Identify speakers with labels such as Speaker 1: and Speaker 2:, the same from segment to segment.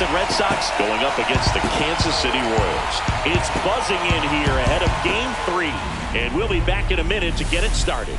Speaker 1: Boston Red Sox going up against the Kansas City Royals. It's buzzing in here ahead of Game 3, and we'll be back in a minute to get it started.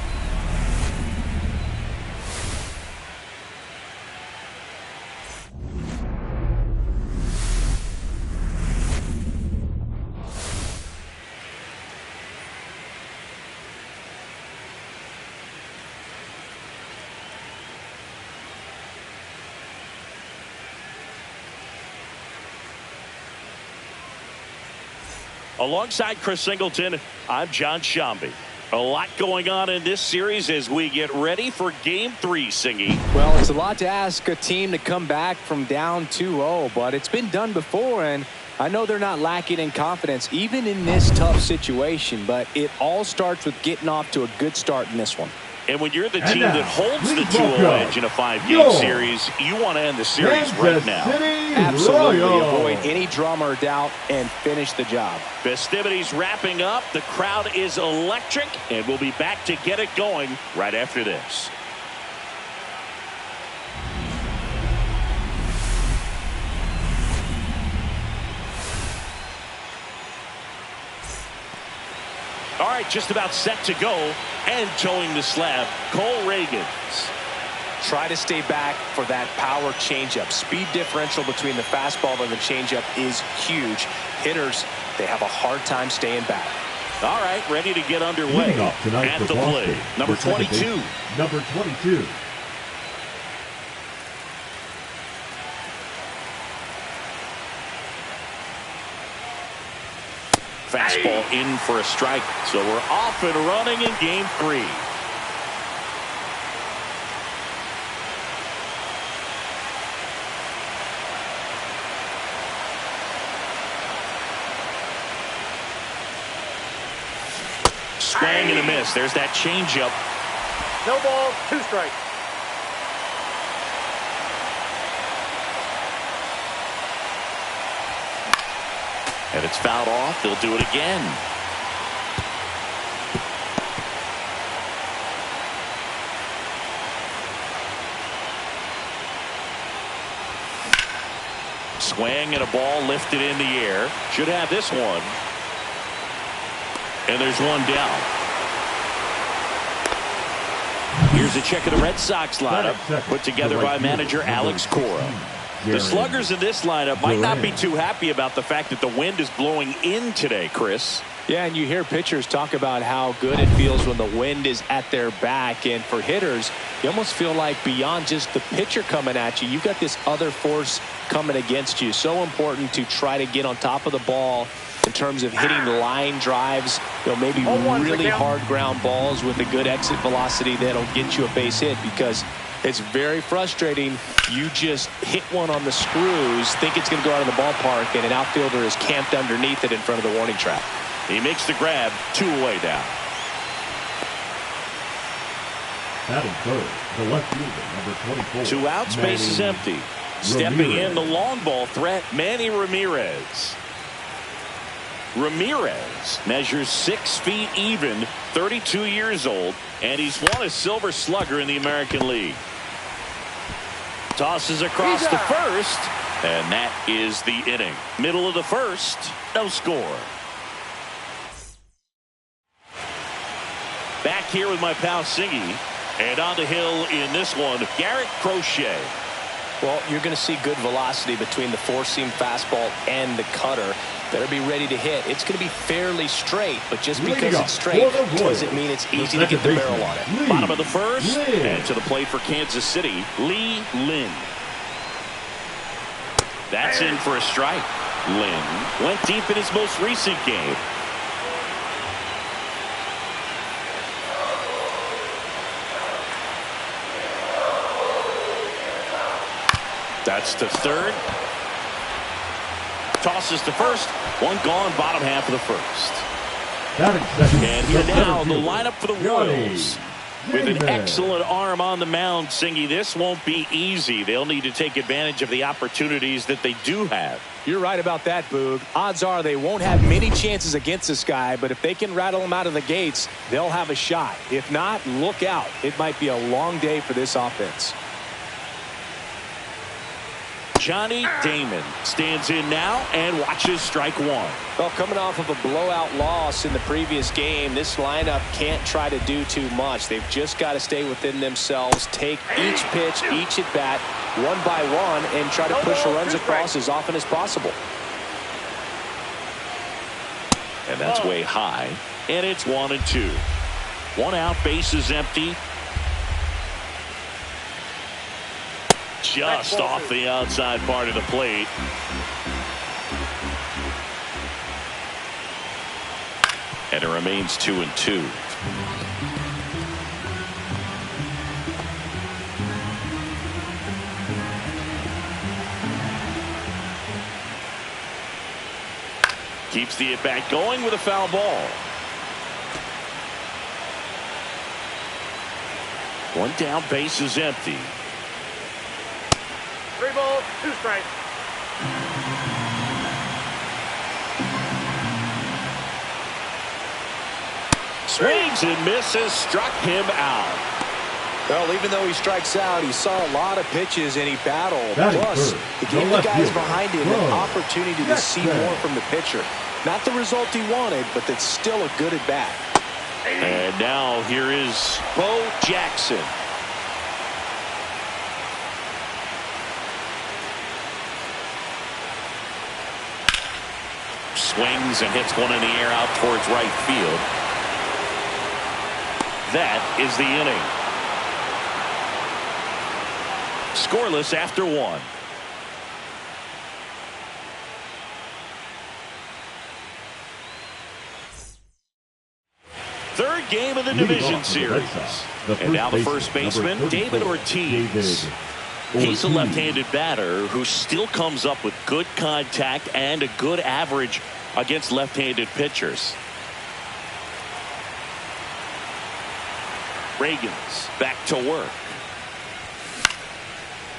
Speaker 1: Alongside Chris Singleton, I'm John Shambi. A lot going on in this series as we get ready for Game 3, Singy.
Speaker 2: Well, it's a lot to ask a team to come back from down 2-0, but it's been done before, and I know they're not lacking in confidence, even in this tough situation, but it all starts with getting off to a good start in this one.
Speaker 1: And when you're the team that holds the 2-0 edge in a 5-game series, you want to end the series right now.
Speaker 2: Absolutely. Avoid any drama or doubt and finish the job.
Speaker 1: Festivities wrapping up. The crowd is electric, and we'll be back to get it going right after this. All right, just about set to go, and towing the slab, Cole Ragans.
Speaker 2: Try to stay back for that power changeup. Speed differential between the fastball and the changeup is huge. Hitters, they have a hard time staying back.
Speaker 1: All right, ready to get underway at the plate. Number 22.
Speaker 3: Number 22.
Speaker 1: Fastball in for a strike. So we're off and running in Game 3. Swing and a miss. There's that changeup.
Speaker 4: No ball, 2 strikes.
Speaker 1: And it's fouled off. They'll do it again. Swing and a ball lifted in the air. Should have this one. And there's one down. Here's a check of the Red Sox lineup put together by manager Alex Cora. The sluggers in this lineup might not be too happy about the fact that the wind is blowing in today, Chris.
Speaker 2: Yeah, and you hear pitchers talk about how good it feels when the wind is at their back. And for hitters, you almost feel like beyond just the pitcher coming at you, you've got this other force coming against you. So important to try to get on top of the ball in terms of hitting line drives, maybe really hard ground balls with a good exit velocity that'll get you a base hit, because it's very frustrating. You just hit one on the screws, think it's going to go out of the ballpark, and an outfielder is camped underneath it in front of the warning track.
Speaker 1: He makes the grab, 2 away down.
Speaker 3: Batting third, the left fielder, number 24.
Speaker 1: 2 outs, base is empty. Stepping in the long ball threat, Manny Ramirez. Ramirez measures 6 feet even, 32 years old, and he's won a Silver Slugger in the American League. Tosses across the first, and that is the inning. Middle of the first, no score. Back here with my pal Singy, and on the hill in this one, Garrett Crochet.
Speaker 2: Well, you're going to see good velocity between the four-seam fastball and the cutter. Better be ready to hit. It's going to be fairly straight, but just because it's straight doesn't mean it's easy to get the barrel on it.
Speaker 1: Bottom of the first, and to the plate for Kansas City, Lee Lin. That's in for a strike. Lin went deep in his most recent game. That's to third. Tosses to first. One gone, bottom half of the first. And here now, the lineup for the Royals. With an excellent arm on the mound, Singy, this won't be easy. They'll need to take advantage of the opportunities that they do have.
Speaker 2: You're right about that, Boog. Odds are they won't have many chances against this guy, but if they can rattle him out of the gates, they'll have a shot. If not, look out. It might be a long day for this offense.
Speaker 1: Johnny Damon stands in now and watches strike one.
Speaker 2: Well, coming off of a blowout loss in the previous game, this lineup can't try to do too much. They've just got to stay within themselves, take each pitch, each at bat, one by one, and try to push the runs across as often as possible.
Speaker 1: And that's way high. And it's 1-2. One out, bases empty. Just off the outside part of the plate. And it remains 2-2. Keeps the at-bat going with a foul ball. One down, base is empty.
Speaker 4: 3 balls, 2 strikes.
Speaker 1: Swings and misses, struck him out.
Speaker 2: Well, even though he strikes out, he saw a lot of pitches and he battled.
Speaker 3: That
Speaker 2: Plus, it gave the guys
Speaker 3: fielder.
Speaker 2: behind him an opportunity to see more from the pitcher. Not the result he wanted, but that's still a good at bat.
Speaker 1: And now here is Bo Jackson. Swings and hits one in the air out towards right field. That is the inning. Scoreless after one. Third game of the division series. And now the first baseman, David Ortiz. He's a left-handed batter who still comes up with good contact and a good average against left-handed pitchers. Reagan's back to work.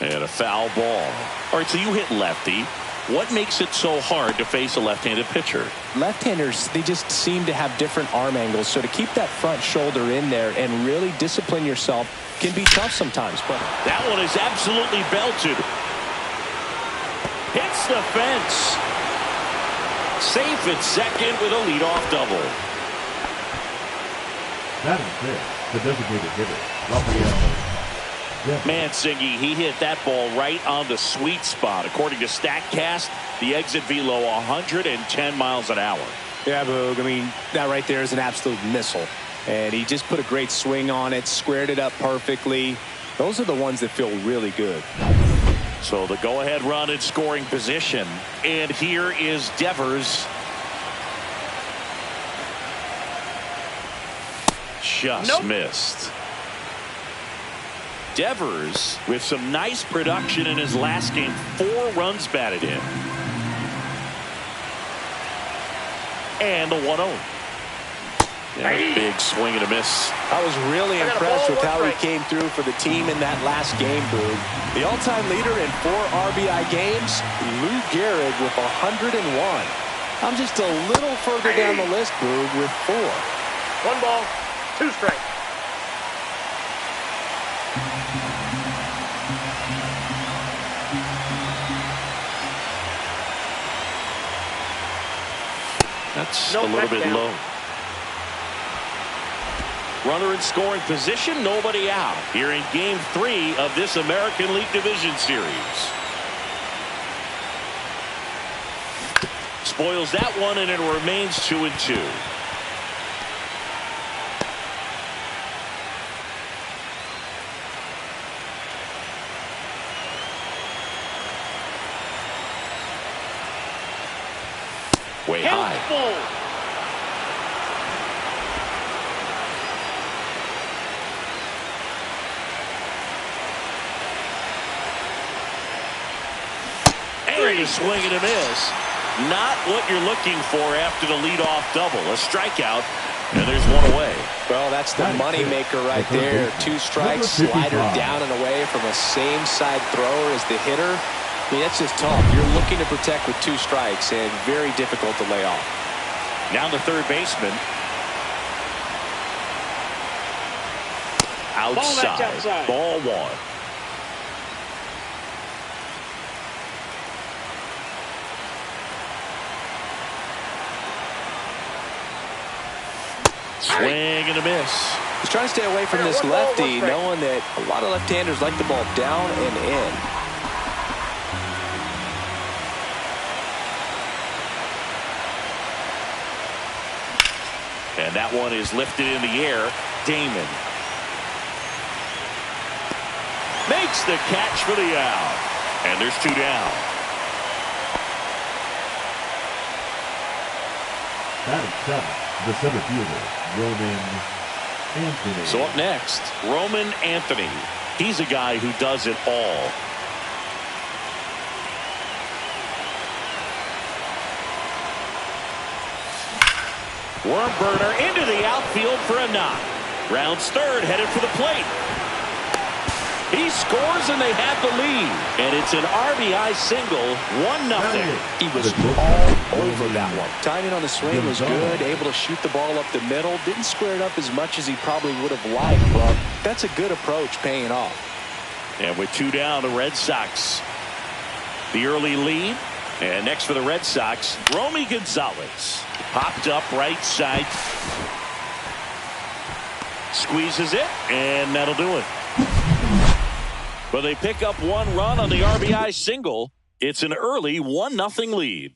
Speaker 1: And a foul ball. All right, so you hit lefty. What makes it so hard to face a left-handed pitcher?
Speaker 2: Left-handers, they just seem to have different arm angles. So to keep that front shoulder in there and really discipline yourself can be tough sometimes. But
Speaker 1: that one is absolutely belted. Hits the fence. Safe at second with a leadoff double.
Speaker 3: That is it. The designated hitter, Rafael.
Speaker 1: Mancini, he hit that ball right on the sweet spot. According to StatCast, the exit velo 110 miles an hour.
Speaker 2: Yeah, Boog, I mean, that right there is an absolute missile. And he just put a great swing on it, squared it up perfectly. Those are the ones that feel really good.
Speaker 1: So the go-ahead run in scoring position. And here is Devers. Just missed. Devers with some nice production in his last game. 4 runs batted in. And the 1-0. Yeah, a big swing and a miss.
Speaker 2: I was really impressed with how he came through for the team in that last game, Boog. The all-time leader in 4 RBI games, Lou Gehrig with 101. I'm just a little further down the list, Boog, with 4.
Speaker 4: 1 ball, 2 strikes.
Speaker 1: That's a little bit low. Runner in scoring position, nobody out. Here in game 3 of this American League Division Series. Spoils that one, and it remains 2-2. Way high. And a swing and a miss. Not what you're looking for after the leadoff double. A strikeout, and there's one away.
Speaker 2: Well, that's the money maker right there. 2 strikes, slider down and away from a same side thrower as the hitter. I mean, that's just tough. You're looking to protect with 2 strikes and very difficult to lay off.
Speaker 1: Now the third baseman. Outside. Ball 1. Swing and a miss.
Speaker 2: He's trying to stay away from this lefty, knowing that a lot of left-handers like the ball down and in.
Speaker 1: And that one is lifted in the air. Damon makes the catch for the out. And there's 2 down.
Speaker 3: Batting seventh, the center fielder, Roman Anthony.
Speaker 1: So up next, Roman Anthony. He's a guy who does it all. Worm burner into the outfield for a knock. Rounds third, headed for the plate. He scores and they have the lead. And it's an RBI single, 1-0.
Speaker 2: He was all over that one. Timing on the swing was good, able to shoot the ball up the middle. Didn't square it up as much as he probably would have liked, but that's a good approach paying off.
Speaker 1: And with 2 down, the Red Sox, the early lead. And next for the Red Sox, Romy Gonzalez. Popped up right side. Squeezes it, and that'll do it. But they pick up 1 run on the RBI single. It's an early 1-0 lead.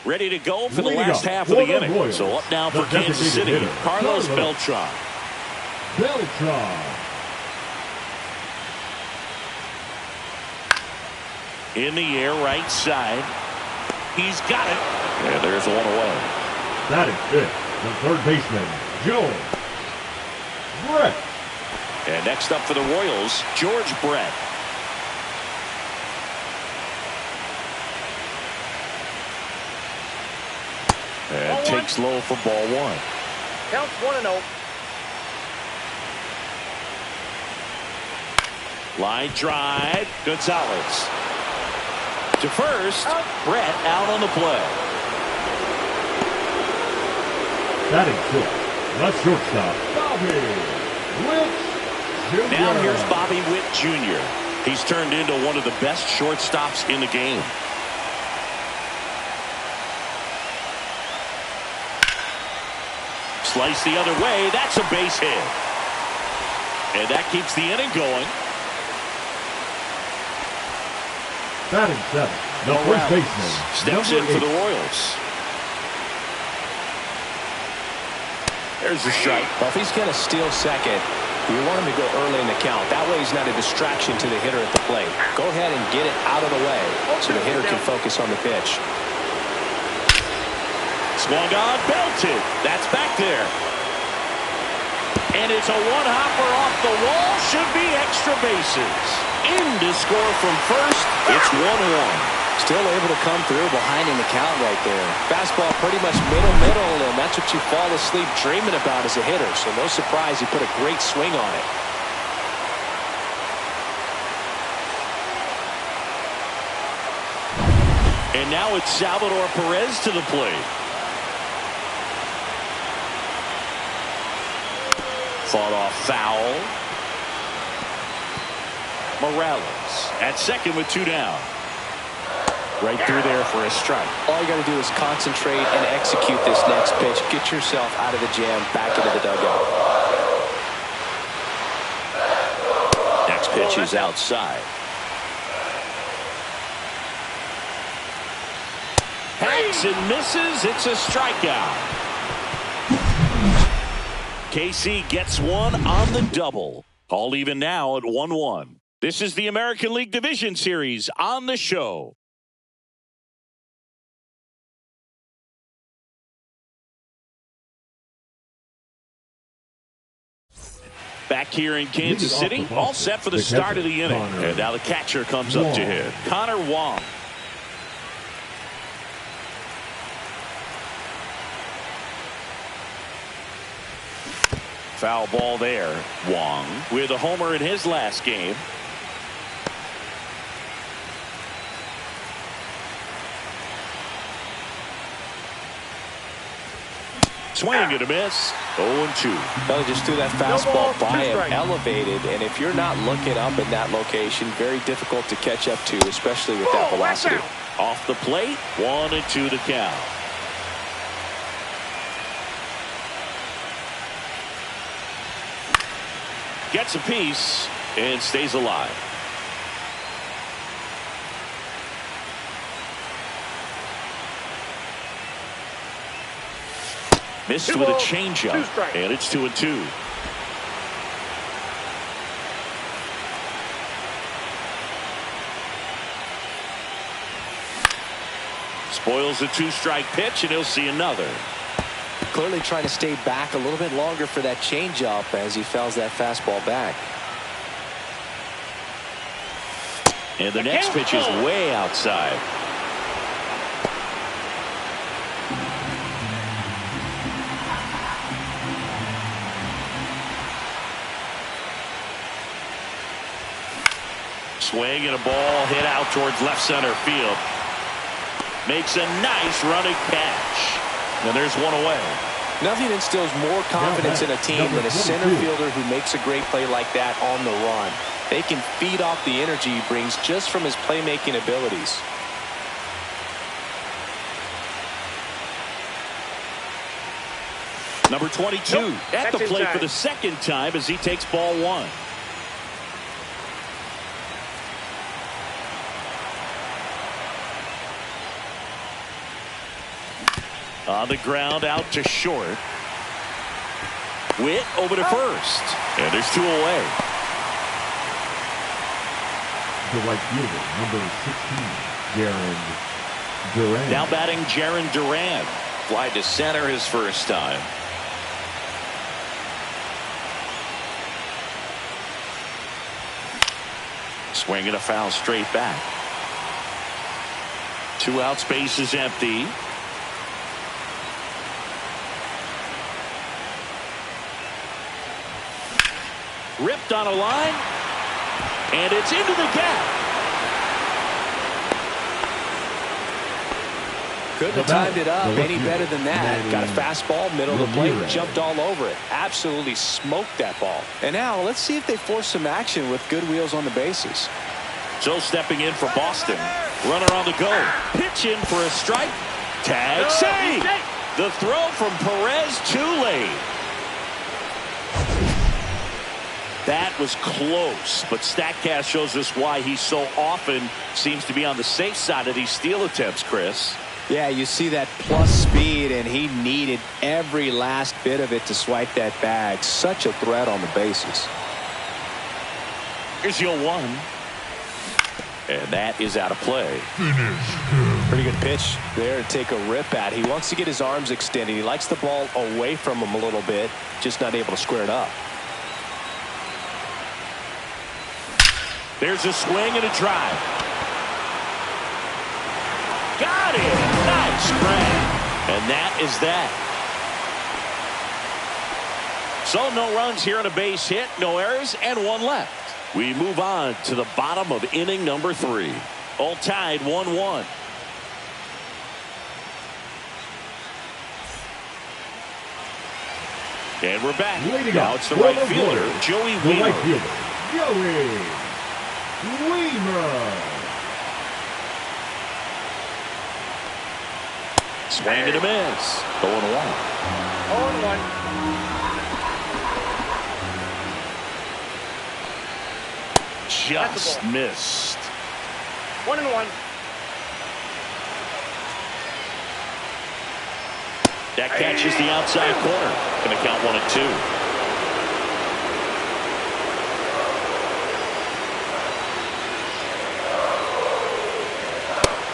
Speaker 1: Ready to go for the last half of the inning. So up now for Kansas City, Carlos Beltran. In the air, right side. He's got it. And there's 1 away.
Speaker 3: That is it. The third baseman, George Brett.
Speaker 1: And next up for the Royals, George Brett. And takes low for ball 1.
Speaker 4: Counts 1-0.
Speaker 1: Line drive, Gonzalez. To first, Brett out on the play.
Speaker 3: Batting fifth, the shortstop, Bobby Witt Jr.
Speaker 1: Now here's Bobby Witt Jr. He's turned into one of the best shortstops in the game. Slice the other way. That's a base hit. And that keeps the inning going.
Speaker 3: Batting seventh, the first baseman,
Speaker 1: steps in for the Royals. There's the strike.
Speaker 2: Well, if he's going to steal second, you want him to go early in the count. That way he's not a distraction to the hitter at the plate. Go ahead and get it out of the way so the hitter can focus on the pitch.
Speaker 1: Swung on, belted. That's back there. And it's a one-hopper off the wall. Should be extra bases. In to score from first. It's 1-1.
Speaker 2: Still able to come through behind in the count right there. Fastball pretty much middle, and that's what you fall asleep dreaming about as a hitter. So no surprise he put a great swing on it.
Speaker 1: And now it's Salvador Perez to the plate. Fought off foul. Morales at second with 2 down. Right through there for a strike.
Speaker 2: All you got to do is concentrate and execute this next pitch. Get yourself out of the jam, back into the dugout.
Speaker 1: Next pitch is outside. Hacks and misses. It's a strikeout. KC gets 1 on the double. All even now at 1-1. This is the American League Division Series on the show. Back here in Kansas City, all set for the start of the inning. And now the catcher comes up to hit. Connor Wong. Foul ball there. Wong with a homer in his last game. Swing and a miss. 0-2.
Speaker 2: Well, he just threw that fastball
Speaker 4: ball,
Speaker 2: by him,
Speaker 4: 2 strikes.
Speaker 2: elevated, and if you're not looking up in that location, very difficult to catch up to, especially with that
Speaker 4: Ball,
Speaker 2: velocity.
Speaker 4: out.
Speaker 1: Off the plate, 1-2 the count. Gets a piece and stays alive. Missed
Speaker 4: Two
Speaker 1: with a
Speaker 4: balls,
Speaker 1: changeup,
Speaker 4: 2 strikes.
Speaker 1: and it's 2-2. Spoils the 2-strike pitch, and he'll see another.
Speaker 2: Clearly trying to stay back a little bit longer for that changeup as he fouls that fastball back.
Speaker 1: And the next pitch is way outside. Swing and a ball hit out towards left center field. Makes a nice running catch. And there's one away.
Speaker 2: Nothing instills more confidence in a team than a center fielder who makes a great play like that on the run. They can feed off the energy he brings just from his playmaking abilities.
Speaker 1: Number 22 at the plate for the second time as he takes ball 1. On the ground out to short. Witt over to first. And there's 2 away.
Speaker 3: The right fielder, number 16, Jaron Duran.
Speaker 1: Now batting Jaron Duran. Fly to center his first time. Swing and a foul straight back. 2 out, space is empty. Ripped on a line, and it's into the gap.
Speaker 2: Couldn't have timed it up any better than that. Got a fastball, middle of the plate, jumped all over it. Absolutely smoked that ball. And now let's see if they force some action with good wheels on the bases.
Speaker 1: So stepping in for Boston. Runner on the go. Pitch in for a strike. Tag save. The throw from Perez too late. That was close, but StatCast shows us why he so often seems to be on the safe side of these steal attempts, Chris.
Speaker 2: Yeah, you see that plus speed, and he needed every last bit of it to swipe that bag. Such a threat on the bases.
Speaker 1: Here's your 1. And that is out of play.
Speaker 2: Pretty good pitch there to take a rip at. He wants to get his arms extended. He likes the ball away from him a little bit, just not able to square it up.
Speaker 1: There's a swing and a drive. Got it. Nice grab. And that is that. So no runs here on a base hit, no errors, and 1 left. We move on to the bottom of inning number 3. All tied 1-1. And we're back. Now it's the right fielder, Joey Wiemer.
Speaker 3: The right fielder, Joey Wiemer.
Speaker 1: Swing and a miss. 0-1.
Speaker 4: 0-1.
Speaker 1: Just missed.
Speaker 4: 1-1.
Speaker 1: That catches the outside corner. Going to count 1-2.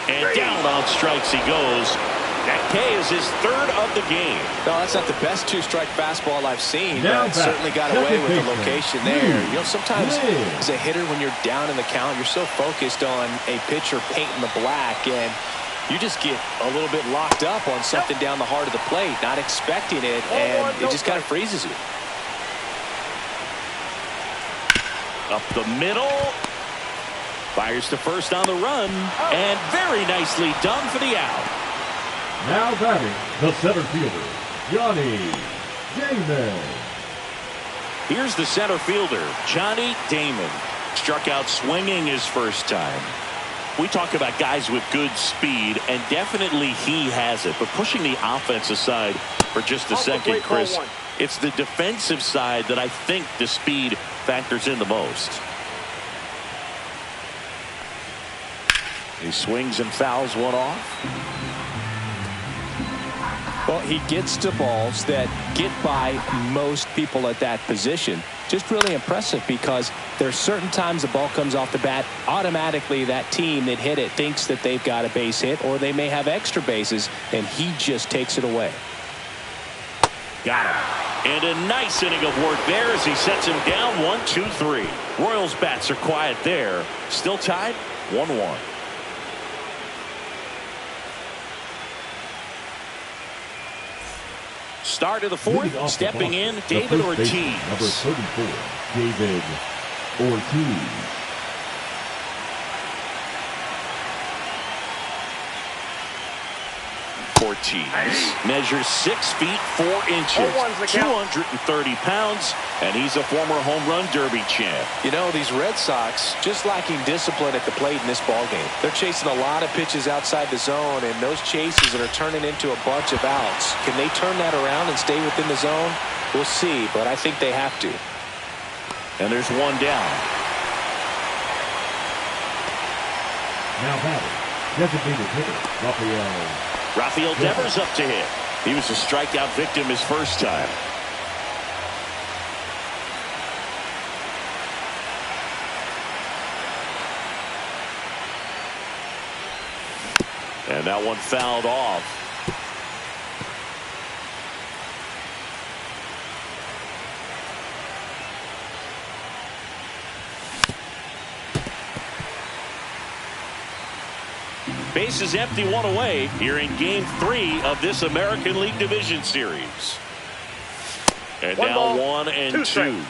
Speaker 1: And down on strikes he goes. That K is his 3rd of the game.
Speaker 2: No, that's not the best 2-strike fastball I've seen,
Speaker 3: Now
Speaker 2: but certainly got away with the location there. You know, sometimes
Speaker 3: Liz.
Speaker 2: as a hitter, when you're down in the count, you're so focused on a pitcher painting the black, and you just get a little bit locked up on something down the heart of the plate, not expecting it, and it just kind of freezes you.
Speaker 1: Up the middle. Fires to first on the run. And very nicely done for the out.
Speaker 3: Now batting the center fielder, Johnny Damon.
Speaker 1: Here's the center fielder, Johnny Damon. Struck out swinging his first time. We talk about guys with good speed, and definitely he has it. But pushing the offense aside for just a second, Chris, it's the defensive side that I think the speed factors in the most. He swings and fouls one off.
Speaker 2: Well, he gets to balls that get by most people at that position. Just really impressive, because there's certain times the ball comes off the bat, automatically that team that hit it thinks that they've got a base hit, or they may have extra bases, and he just takes it away.
Speaker 1: Got him. And a nice inning of work there as he sets him down 1-2-3. Royals bats are quiet there. Still tied 1-1. Start of the fourth, stepping in, David Ortiz.
Speaker 3: Number 34, David Ortiz.
Speaker 1: Ortiz measures 6 feet 4 inches, 230 pounds, and he's a former home run derby champ.
Speaker 2: You know, these Red Sox just lacking discipline at the plate in this ballgame. They're chasing a lot of pitches outside the zone, and those chases that are turning into a bunch of outs. Can they turn that around and stay within the zone? We'll see, but I think they have to.
Speaker 1: And there's one down.
Speaker 3: Now batting, designated hitter,
Speaker 1: Rafael Devers up to hit. He was a strikeout victim his first time. And that one fouled off. Bases empty, one away here in Game 3 of this American League Division Series. And
Speaker 4: One
Speaker 1: now
Speaker 4: ball,
Speaker 1: 1-2.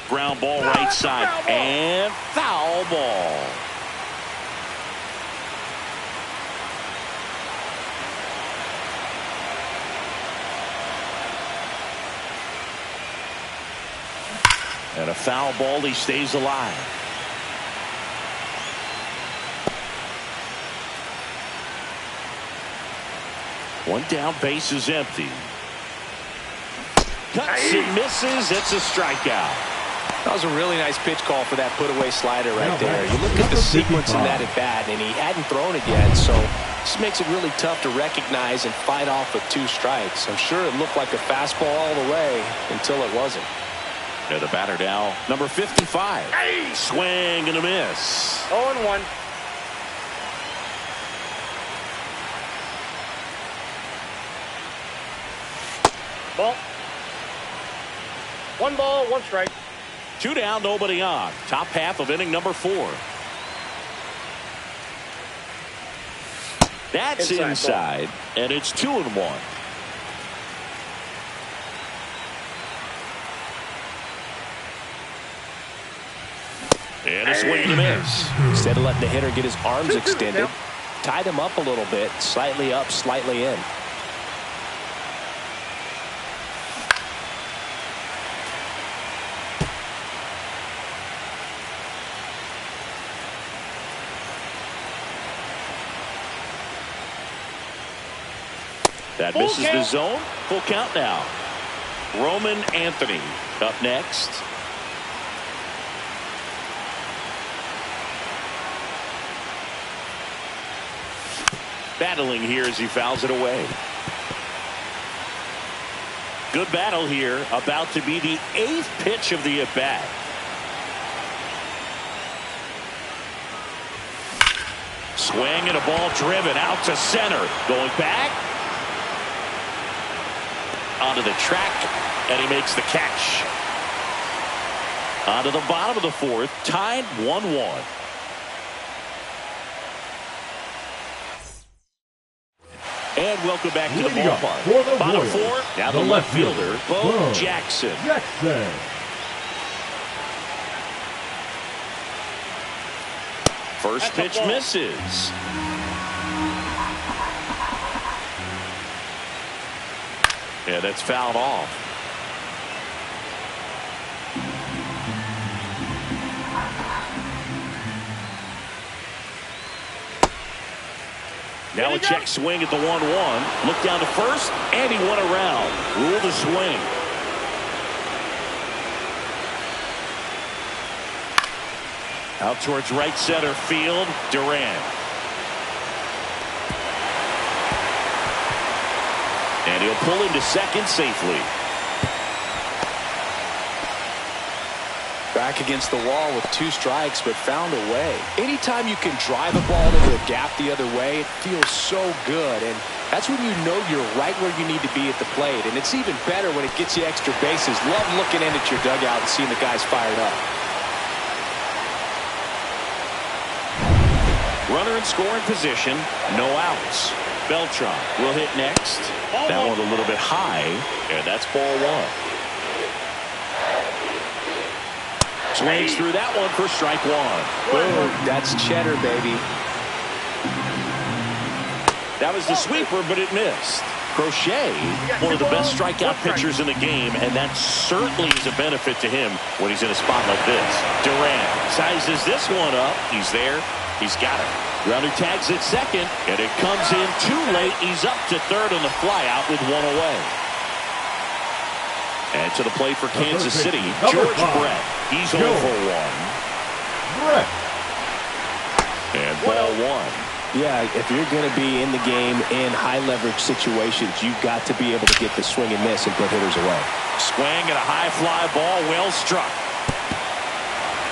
Speaker 1: Ground ball right side and foul ball. And a foul ball, he stays alive. One down, base is empty. Cuts and misses, it's a strikeout.
Speaker 2: That was a really nice pitch call for that put-away slider right there. You look at the sequence in that at bat, and he hadn't thrown it yet, so this makes it really tough to recognize and fight off with 2 strikes. I'm sure it looked like a fastball all the way until it wasn't.
Speaker 1: And the batter now, number 55. Swing and a miss.
Speaker 4: 0-1. Ball. 1 ball, 1 strike.
Speaker 1: 2 down, nobody on. Top half of inning number 4. That's inside, and it's 2-1. And a swing and a miss.
Speaker 2: Instead of letting the hitter get his arms extended, tied him up a little bit, slightly up, slightly in.
Speaker 1: That misses the zone. Full count now. Roman Anthony up next. Battling here as he fouls it away. Good battle here. About to be the 8th pitch of the at-bat. Swing and a ball driven out to center. Going back. Onto the track. And he makes the catch. Onto the bottom of the 4th. Tied 1-1. And welcome back to the ballpark. Bottom 4, now the left fielder, Bo Jackson. First pitch misses. Yeah, that's fouled off. Now a check swing at the 1-1. Look down to first, and he went around. Rule the swing. Out towards right center field, Durant. And he'll pull into second safely.
Speaker 2: Back against the wall with 2 strikes, but found a way. Anytime you can drive a ball into a gap the other way, it feels so good. And that's when you know you're right where you need to be at the plate. And it's even better when it gets you extra bases. Love looking in at your dugout and seeing the guys fired up.
Speaker 1: Runner in scoring position, no outs. Beltran will hit next. That one a little bit high, and that's ball 1. Swings through that one for strike 1.
Speaker 2: Boom, that's cheddar, baby.
Speaker 1: That was the sweeper, but it missed. Crochet, one of the best strikeout pitchers in the game, and that certainly is a benefit to him when he's in a spot like this. Durant sizes this one up. He's there. He's got it. Runner tags at second, and it comes in too late. He's up to third on the flyout with 1 away. And to the plate for Kansas City, George Brett. He's 0 for 1.
Speaker 3: Brett.
Speaker 1: And ball 1.
Speaker 2: Yeah, if you're going to be in the game in high leverage situations, you've got to be able to get the swing and miss and put hitters away.
Speaker 1: Swing and a high fly ball, well struck.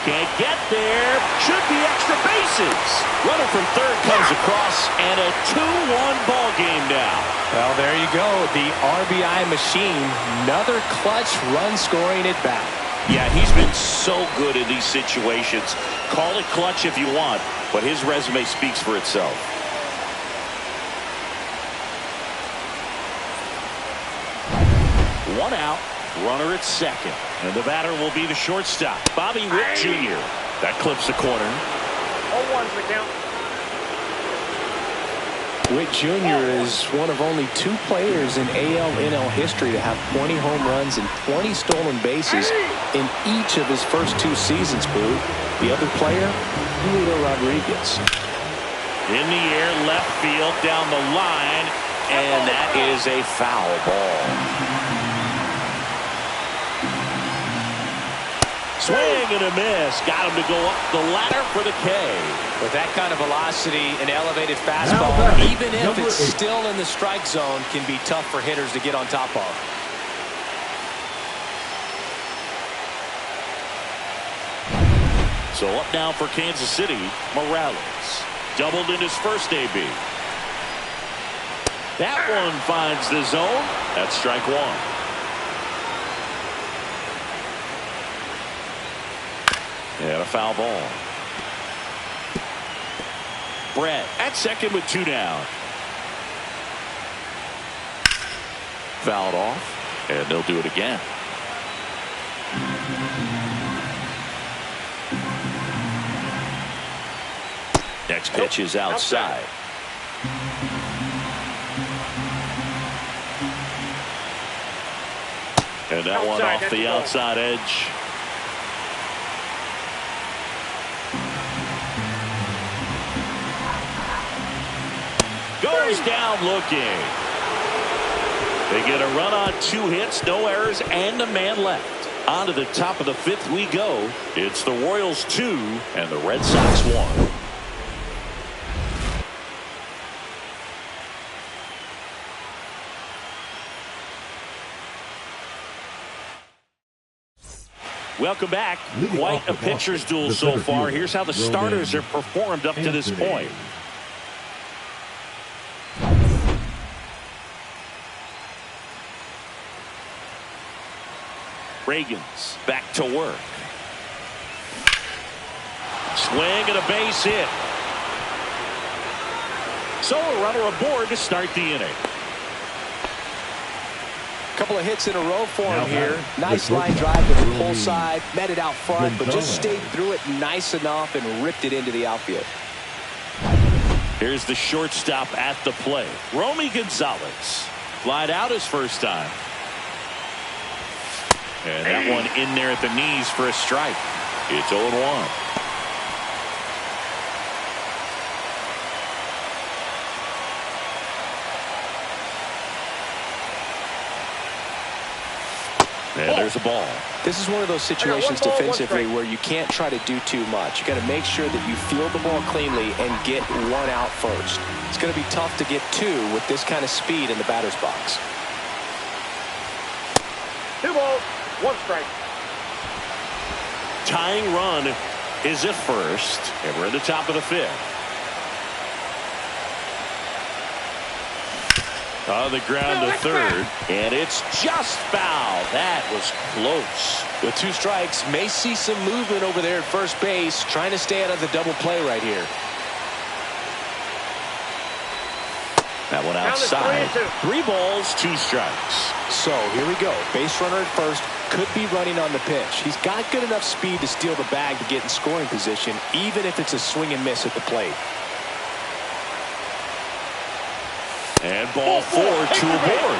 Speaker 1: Can't get there. Should be extra bases. Runner from third comes across, and a 2-1 ball game now.
Speaker 2: Well, there you go. The RBI machine. Another clutch run scoring at bat.
Speaker 1: Yeah, he's been so good in these situations. Call it clutch if you want, but his resume speaks for itself. One out. Runner at second. And the batter will be the shortstop, Bobby Witt Jr. That clips the corner.
Speaker 4: 0-1's the count.
Speaker 2: Witt Jr. is one of only 2 players in AL/NL history to have 20 home runs and 20 stolen bases in each of his first 2 seasons, Boo. The other player, Julio Rodriguez.
Speaker 1: In the air, left field, down the line, and that is a foul ball. Swing and a miss. Got him to go up the ladder for the K.
Speaker 2: With that kind of velocity, an elevated fastball, even if it's still in the strike zone, can be tough for hitters to get on top of.
Speaker 1: So up now for Kansas City, Morales. Doubled in his first AB. That one finds the zone. That's strike 1. And a foul ball. Brett at second with 2 down. Fouled off, and they'll do it again. Next pitch is outside. And that one off the outside edge. Goes down looking. They get a run on 2 hits, no errors, and a man left. On to the top of the 5th we go. It's the Royals 2 and the Red Sox 1. Welcome back. Quite a pitcher's duel so far. Here's how the starters have performed up to this point. Reagans back to work. Swing and a base hit. So a runner aboard to start the inning.
Speaker 2: Couple of hits in a row for him here. Nice line drive to the pull side. Met it out front, but just stayed through it nice enough and ripped it into the outfield.
Speaker 1: Here's the shortstop at the plate. Romy Gonzalez. Flied out his first time. And that one in there at the knees for a strike. It's 0-1. And there's a ball.
Speaker 2: This is one of those situations defensively where you can't try to do too much. You got to make sure that you field the ball cleanly and get one out first. It's going to be tough to get two with this kind of speed in the batter's box.
Speaker 4: 2 balls, 1 strike.
Speaker 1: Tying run is at first, and we're at the top of the 5th. On the ground to third, and it's just foul. That was close.
Speaker 2: With 2 strikes, may see some movement over there at first base, trying to stay out of the double play right here.
Speaker 1: That one outside. 3 balls, 2 strikes.
Speaker 2: So here we go. Base runner at first, could be running on the pitch. He's got good enough speed to steal the bag to get in scoring position, even if it's a swing and miss at the plate.
Speaker 1: And ball 4, 2 aboard.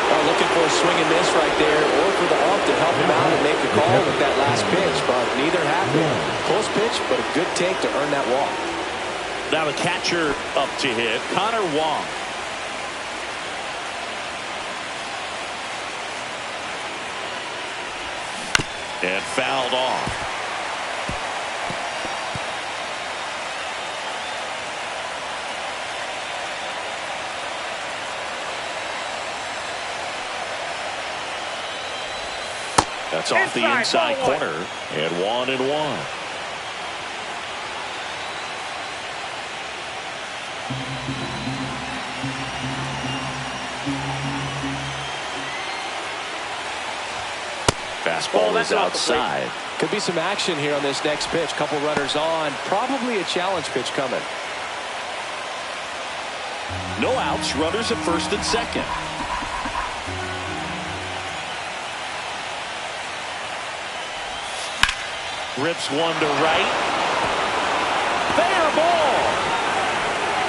Speaker 2: Well, looking for a swing and miss right there, or for the ump to help him out and make the call with that last pitch, but neither happened. Close pitch, but a good take to earn that walk.
Speaker 1: Now the catcher up to hit, Connor Wong. And fouled off. That's off the inside corner, and 1-1. Fastball is outside.
Speaker 2: Could be some action here on this next pitch. Couple runners on. Probably a challenge pitch coming.
Speaker 1: No outs. Runners at first and second. Rips one to right. Fair ball.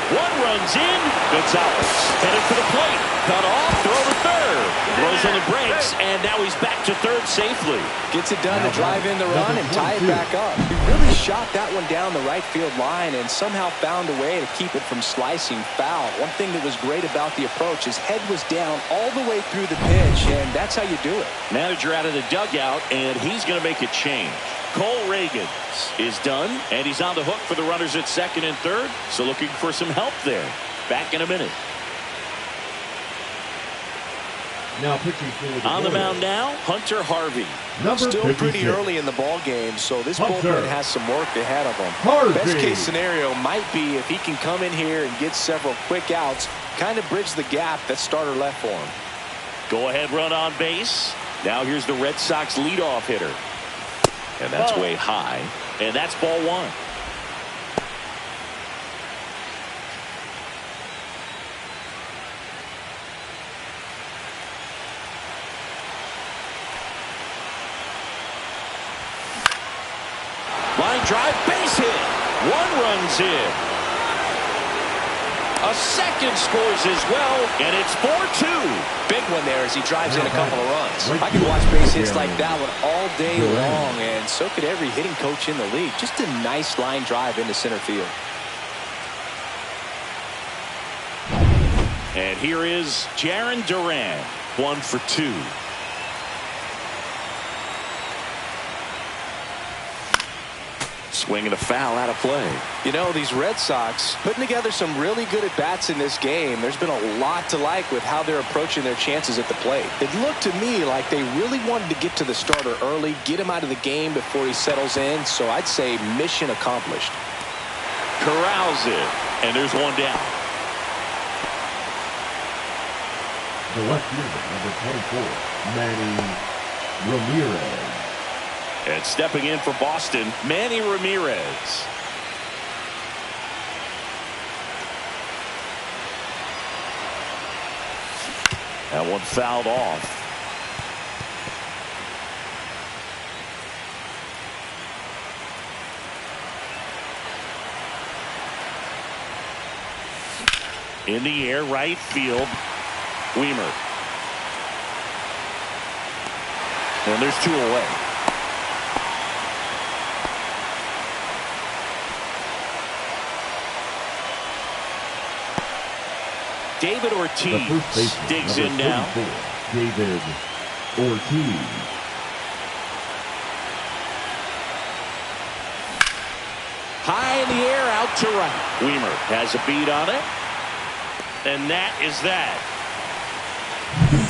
Speaker 1: 1 runs in. Gonzalez headed for the plate. Cut off. Throw to third. Throws on the brakes, and now he's back to third safely.
Speaker 2: Gets it done to drive in the run and tie it back up. He really shot that one down the right field line and somehow found a way to keep it from slicing foul. One thing that was great about the approach, his head was down all the way through the pitch, and that's how you do it.
Speaker 1: Manager out of the dugout, and he's going to make a change. Cole Reagans is done, and he's on the hook for the runners at second and third, so looking for some help there. Back in a minute.
Speaker 3: Now pitching for
Speaker 1: on the mound now, Hunter Harvey.
Speaker 2: Still pretty early in the ball game, so this bullpen has some work ahead of him. Best case scenario might be if he can come in here and get several quick outs, kind of bridge the gap that starter left for him.
Speaker 1: Go ahead run on base. Now here's the Red Sox leadoff hitter. And that's way high. And that's ball 1. Line drive, base hit. 1 runs in. A second scores as well, and it's 4-2.
Speaker 2: Big one there as he drives in a couple of runs. I could watch base hits like that one all day long, and so could every hitting coach in the league. Just a nice line drive into center field.
Speaker 1: And here is Jarren Duran, 1 for 2. Swing and a foul out of play.
Speaker 2: You know, these Red Sox putting together some really good at-bats in this game. There's been a lot to like with how they're approaching their chances at the plate. It looked to me like they really wanted to get to the starter early, get him out of the game before he settles in. So I'd say mission accomplished.
Speaker 1: Corrals it, and there's 1 down.
Speaker 3: The left fielder, number 24, Manny Ramirez.
Speaker 1: And stepping in for Boston, Manny Ramirez. That one fouled off. In the air, right field. Weimer. And there's two away. David Ortiz digs in now.
Speaker 3: David Ortiz.
Speaker 1: High in the air, out to right. Weimer has a beat on it. And that is that.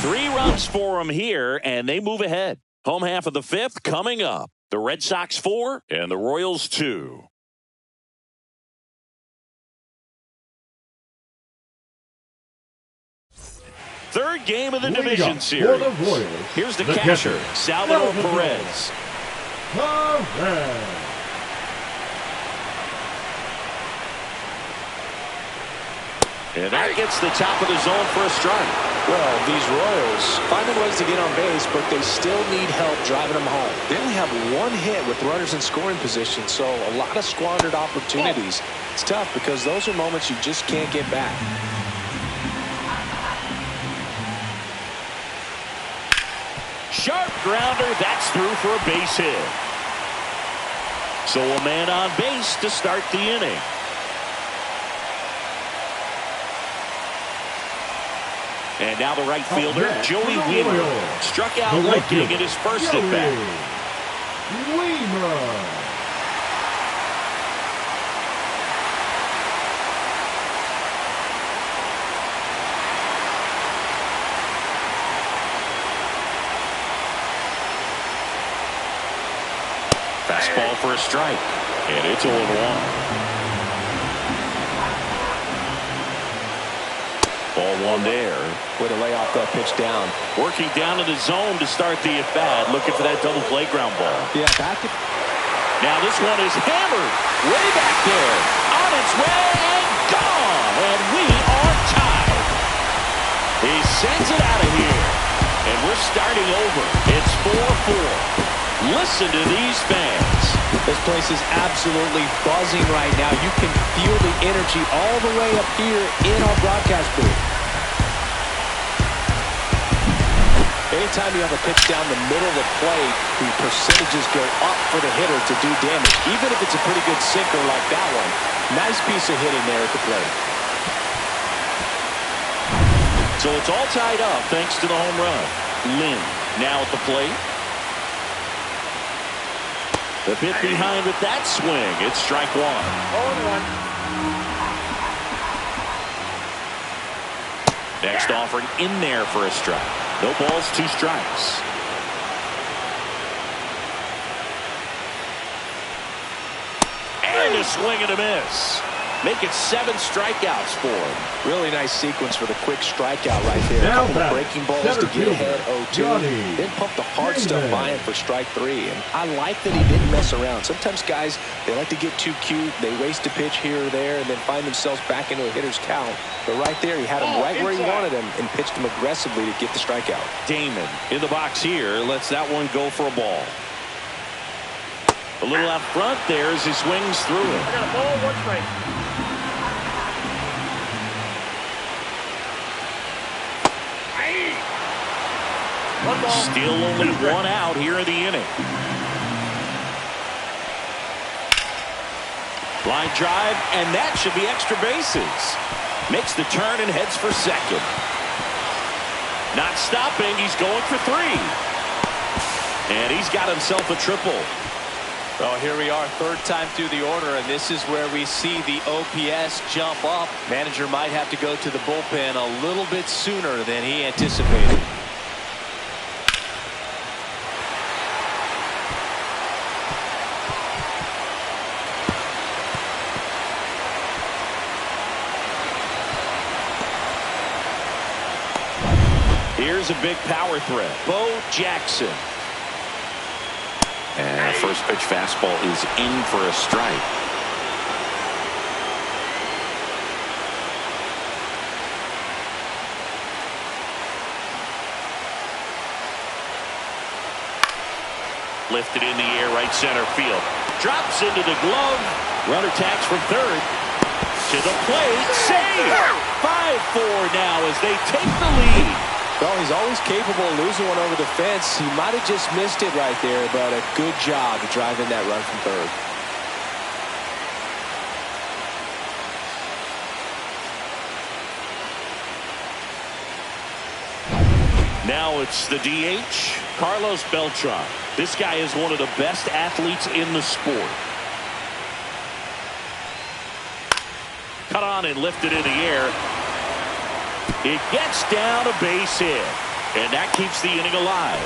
Speaker 1: 3 runs for him here, and they move ahead. Home half of the 5th coming up. The Red Sox 4 and the Royals 2. Third game of the division series. Here's the catcher, Salvador Perez. And that gets the top of the zone for a strike.
Speaker 2: Well, these Royals finding ways to get on base, but they still need help driving them home. They only have 1 hit with runners in scoring position, so a lot of squandered opportunities. It's tough because those are moments you just can't get back.
Speaker 1: Sharp grounder, that's through for a base hit. So a man on base to start the inning. And now the right fielder, Joey Weimer, struck out looking at his first at bat. Fastball for a strike, and it's 0-1. Ball 1 there.
Speaker 2: Way to lay off that pitch down.
Speaker 1: Working down in the zone to start the at-bat. Looking for that double play ground ball.
Speaker 2: Yeah, back to...
Speaker 1: Now this one is hammered. Way back there. On its way and gone. And we are tied. He sends it out of here. And we're starting over. It's 4-4. Listen to these fans.
Speaker 2: This place is absolutely buzzing right now. You can feel the energy all the way up here in our broadcast booth. Anytime you have a pitch down the middle of the plate, the percentages go up for the hitter to do damage, even if it's a pretty good sinker like that one. Nice piece of hitting there at the plate.
Speaker 1: So it's all tied up thanks to the home run. Lynn now at the plate. The bit behind with that swing. It's strike 1.
Speaker 4: 0-1.
Speaker 1: Next offering in there for a strike. No balls, 2 strikes. And a swing and a miss. Make it 7 strikeouts for him.
Speaker 2: Really nice sequence for the quick strikeout right there. A couple of breaking balls to get ahead 0-2. Then pump the hard stuff by him for strike 3. And I like that he didn't mess around. Sometimes guys, they like to get too cute. They waste a pitch here or there and then find themselves back into a hitter's count. But right there, he had him right where he wanted him and pitched him aggressively to get the strikeout.
Speaker 1: Damon in the box here lets that one go for a ball. A little out front there as he swings through it.
Speaker 4: I got a ball, 1 strike.
Speaker 1: Still only 1 out here in the inning. Line drive, and that should be extra bases. Makes the turn and heads for second. Not stopping, he's going for 3. And he's got himself a triple.
Speaker 2: Well, here we are, 3rd time through the order, and this is where we see the OPS jump up. Manager might have to go to the bullpen a little bit sooner than he anticipated.
Speaker 1: Here's a big power threat. Bo Jackson. And first pitch fastball is in for a strike. lifted in the air, right center field. Drops into the glove. Runner tags from third. To the plate. Save! 5-4 now as they take the lead.
Speaker 2: Well, he's always capable of losing one over the fence. He might have just missed it right there, but a good job to drive in that run from third.
Speaker 1: Now it's the DH, Carlos Beltran. This guy is one of the best athletes in the sport. Cut on and lifted in the air. It gets down a base hit, and that keeps the inning alive.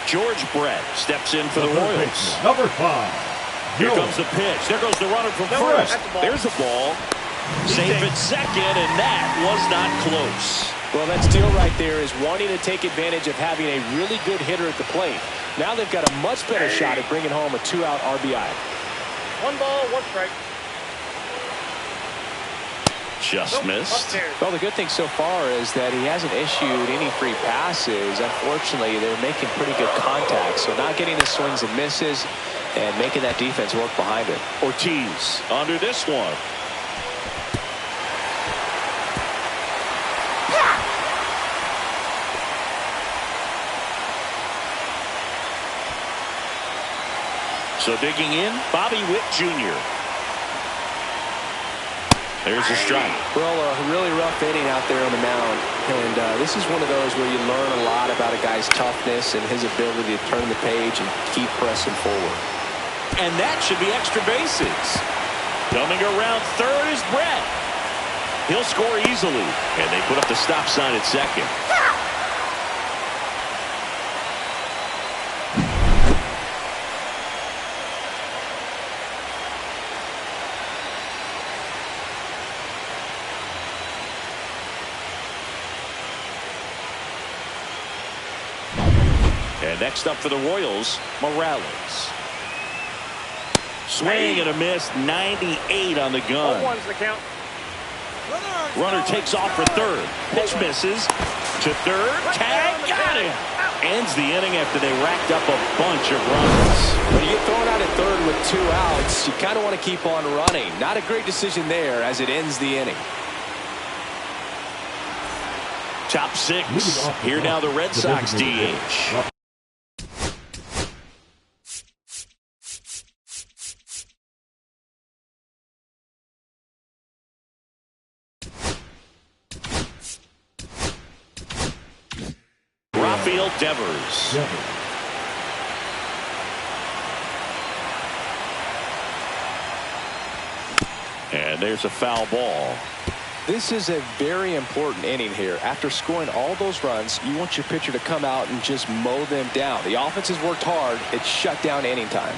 Speaker 1: George Brett steps in for the Royals.
Speaker 3: Number 5.
Speaker 1: Here comes the pitch. There goes the runner from first. There's a ball. Safe at second, and that was not close.
Speaker 2: Well, that steal right there is wanting to take advantage of having a really good hitter at the plate. Now they've got a much better shot at bringing home a 2-out RBI.
Speaker 4: 1 ball, 1 strike.
Speaker 1: Just missed.
Speaker 2: Well, the good thing so far is that he hasn't issued any free passes. Unfortunately, they're making pretty good contact, so not getting the swings and misses and making that defense work behind it.
Speaker 1: Ortiz under this one. So digging in, Bobby Witt Jr. There's a strike.
Speaker 2: Well, a really rough inning out there on the mound. And this is one of those where you learn a lot about a guy's toughness and his ability to turn the page and keep pressing forward.
Speaker 1: And that should be extra bases. Coming around third is Brett. He'll score easily. And they put up the stop sign at second. And next up for the Royals, Morales. Swing and a miss, 98 on the gun.
Speaker 4: 0-1's the count.
Speaker 1: Runner takes off for third. Pitch misses. To third. Tag. Got him. Ends the inning after they racked up a bunch of runs.
Speaker 2: When you get thrown out at third with 2 outs, you kind of want to keep on running. Not a great decision there as it ends the inning.
Speaker 1: Top 6. Here now the Red Sox DH. Devers. And there's a foul ball.
Speaker 2: This is a very important inning here. After scoring all those runs, you want your pitcher to come out and just mow them down. The offense has worked hard. It's shut down inning time.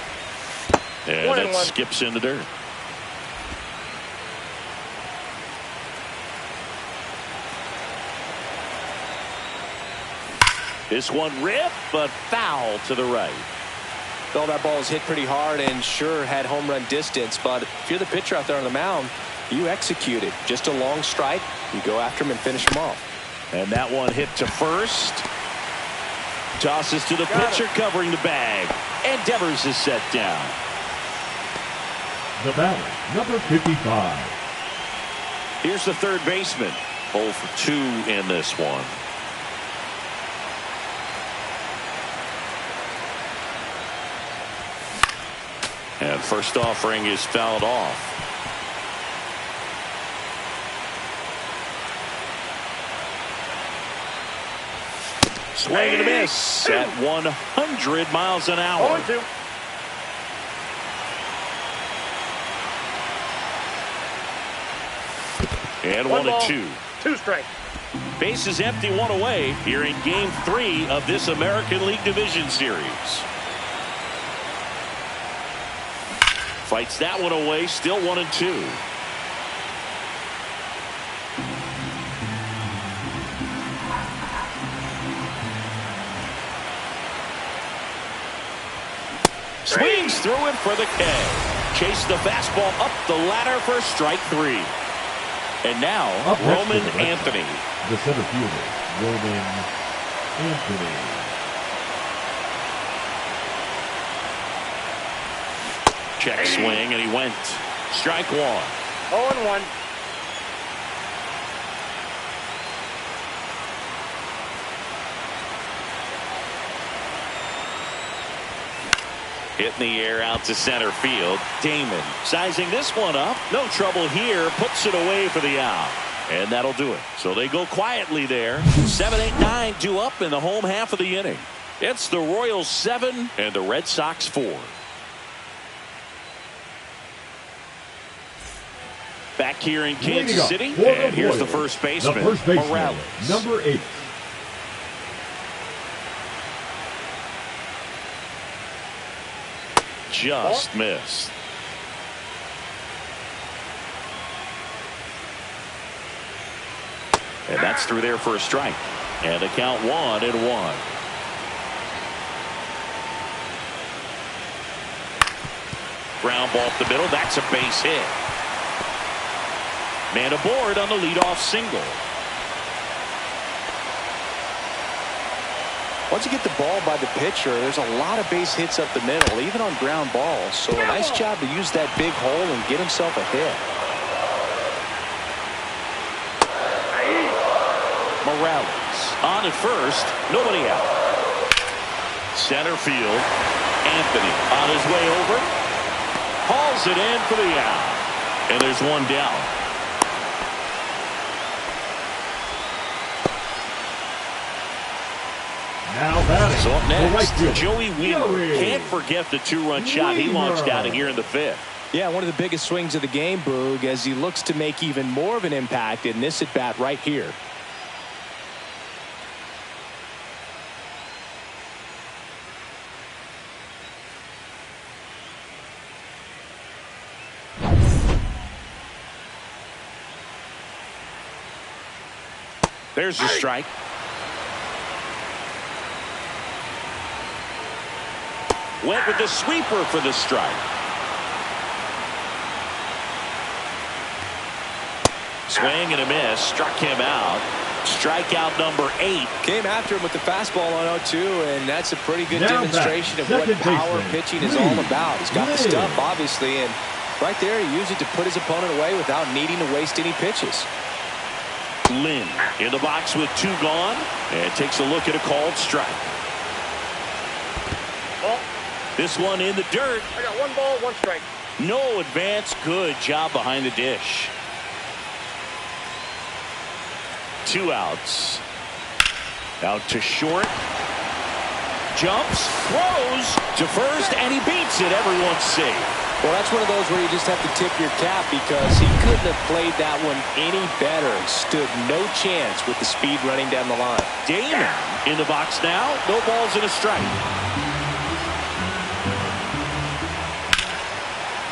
Speaker 1: And that skips in the dirt. This one ripped, but foul to the right.
Speaker 2: Well, that ball is hit pretty hard and sure had home run distance, but if you're the pitcher out there on the mound, you execute it. Just a long strike. You go after him and finish him off.
Speaker 1: And that one hit to first. Tosses to the pitcher covering the bag. And Devers is set down.
Speaker 3: The batter, number 55.
Speaker 1: Here's the third baseman. 0 for 2 in this one. And first offering is fouled off. Swing and a miss at 100 miles an hour.
Speaker 4: 0-2.
Speaker 1: And 1-2.
Speaker 4: 2 strikes.
Speaker 1: Base is empty, 1 away here in Game 3 of this American League Division Series. Fights that one away, still 1-2. Swings through it for the K. Chase the fastball up the ladder for strike 3. And now, Roman Anthony.
Speaker 3: The center fielder, Roman Anthony.
Speaker 1: Check swing, and he went. Strike one.
Speaker 4: 0-1.
Speaker 1: Hit in the air out to center field. Damon sizing this one up. No trouble here. Puts it away for the out. And that'll do it. So they go quietly there. 7, 8, 9 due up in the home half of the inning. It's the Royals 7 and the Red Sox 4. Back here in Kansas City. And here's the first baseman, Morales.
Speaker 3: Number 8.
Speaker 1: Just missed. And that's through there for a strike. And the count 1-1. Ground ball up the middle. That's a base hit. Man aboard on the leadoff single.
Speaker 2: Once you get the ball by the pitcher, there's a lot of base hits up the middle, even on ground balls. So a nice job to use that big hole and get himself a hit.
Speaker 1: Morales on at first. Nobody out. Center field. Anthony on his way over. Hauls it in for the out. And there's one down.
Speaker 3: Now batting.
Speaker 1: So up next,
Speaker 3: right
Speaker 1: Joey Wheeler. Can't forget the 2-run shot he launched out of here in the 5th.
Speaker 2: Yeah, one of the biggest swings of the game, Boog, as he looks to make even more of an impact in this at-bat right here.
Speaker 1: There's the strike. Went with the sweeper for the strike. Swing and a miss. Struck him out. Strikeout number 8.
Speaker 2: Came after him with the fastball on 0-2, and that's a pretty good demonstration of what power pitching is all about. He's got the stuff, obviously, and right there he used it to put his opponent away without needing to waste any pitches.
Speaker 1: Lynn in the box with 2 gone, and takes a look at a called strike.
Speaker 4: Ball.
Speaker 1: This one in the dirt.
Speaker 4: I got 1 ball, 1 strike.
Speaker 1: No advance. Good job behind the dish. 2 outs. Out to short. Jumps, throws to first, and he beats it. Everyone's safe.
Speaker 2: Well, that's one of those where you just have to tip your cap because he couldn't have played that one any better. Stood no chance with the speed running down the line.
Speaker 1: Damon in the box now. No balls and a strike.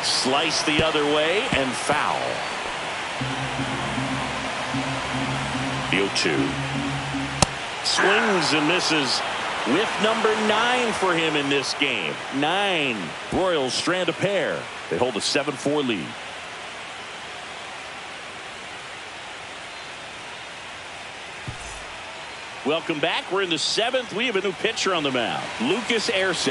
Speaker 1: Slice the other way and foul. The 0-2. Swings and misses with number 9 for him in this game. 9. Royals strand a pair. They hold a 7-4 lead. Welcome back. We're in the 7th. We have a new pitcher on the mound, Lucas Arce.